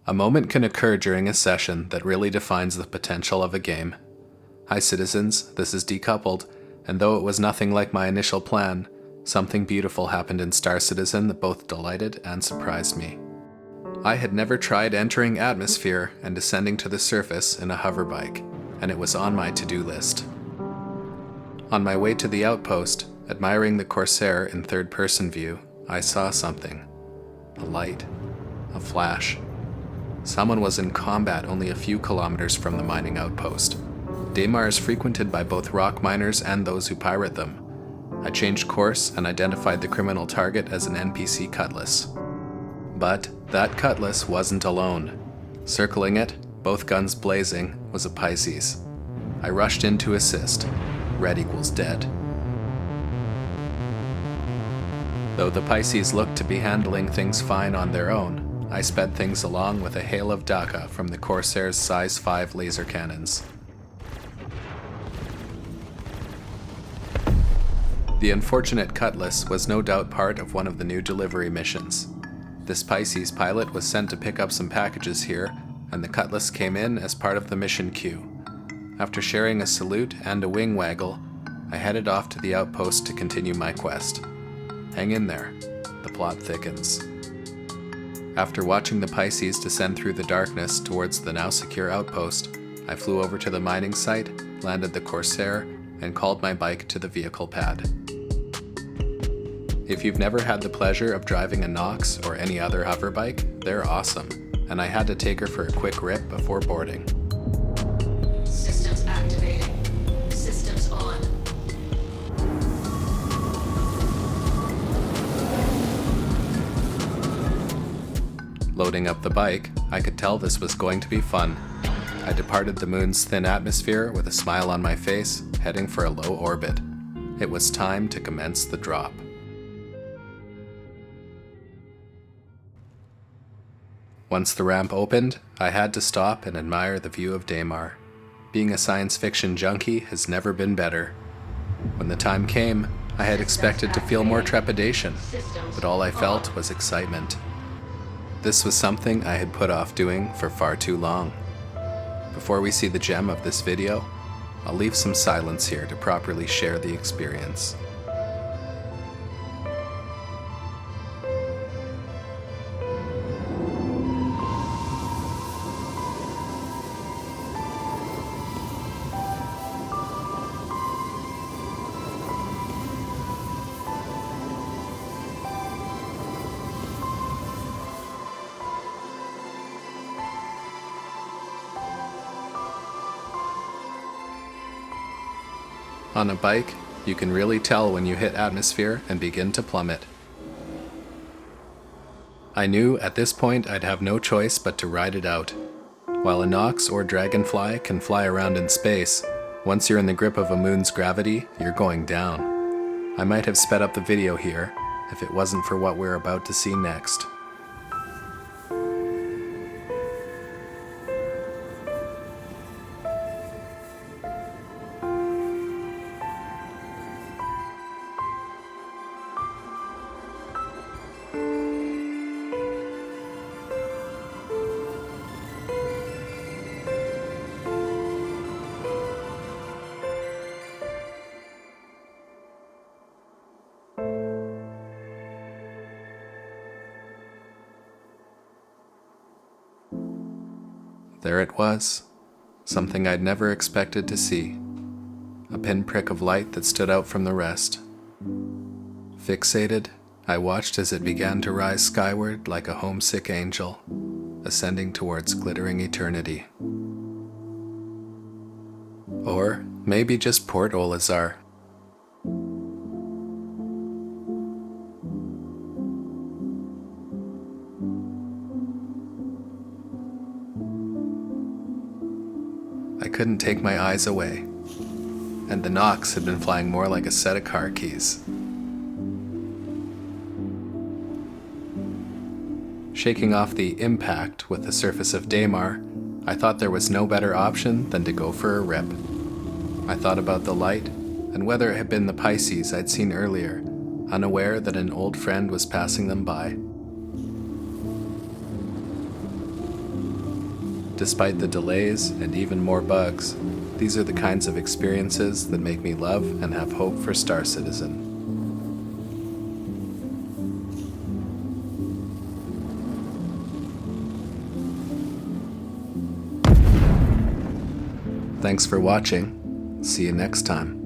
A moment can occur during a session that really defines the potential of a game. Hi citizens, this is Decoupled, and though it was nothing like my initial plan, something beautiful happened in Star Citizen that both delighted and surprised me. I had never tried entering atmosphere and descending to the surface in a hoverbike, and it was on my to-do list. On my way to the outpost, admiring the Corsair in third-person view, I saw something. A light. A flash. Someone was in combat only a few kilometers from the mining outpost. Daymar is frequented by both rock miners and those who pirate them. I changed course and identified the criminal target as an NPC Cutlass. But that Cutlass wasn't alone. Circling it, both guns blazing, was a Pisces. I rushed in to assist. Red equals dead. Though the Pisces looked to be handling things fine on their own, I sped things along with a hail of Daka from the Corsair's size 5 laser cannons. The unfortunate Cutlass was no doubt part of one of the new delivery missions. This Pisces pilot was sent to pick up some packages here, and the Cutlass came in as part of the mission queue. After sharing a salute and a wing waggle, I headed off to the outpost to continue my quest. Hang in there, the plot thickens. After watching the Pisces descend through the darkness towards the now secure outpost, I flew over to the mining site, landed the Corsair, and called my bike to the vehicle pad. If you've never had the pleasure of driving a Nox or any other hover bike, they're awesome, and I had to take her for a quick rip before boarding. Systems activating. Systems on. Loading up the bike, I could tell this was going to be fun. I departed the moon's thin atmosphere with a smile on my face, heading for a low orbit. It was time to commence the drop. Once the ramp opened, I had to stop and admire the view of Daymar. Being a science fiction junkie has never been better. When the time came, I had expected to feel more trepidation, but all I felt was excitement. This was something I had put off doing for far too long. Before we see the gem of this video, I'll leave some silence here to properly share the experience. On a bike, you can really tell when you hit atmosphere and begin to plummet. I knew at this point I'd have no choice but to ride it out. While a Nox or Dragonfly can fly around in space, once you're in the grip of a moon's gravity, you're going down. I might have sped up the video here if it wasn't for what we're about to see next. There it was, something I'd never expected to see. A pinprick of light that stood out from the rest. Fixated, I watched as it began to rise skyward like a homesick angel, ascending towards glittering eternity. Or maybe just Port Olisar. I couldn't take my eyes away, and the Nox had been flying more like a set of car keys. Shaking off the impact with the surface of Daymar, I thought there was no better option than to go for a rip. I thought about the light, and whether it had been the Pisces I'd seen earlier, unaware that an old friend was passing them by. Despite the delays and even more bugs, these are the kinds of experiences that make me love and have hope for Star Citizen. Thanks for watching. See you next time.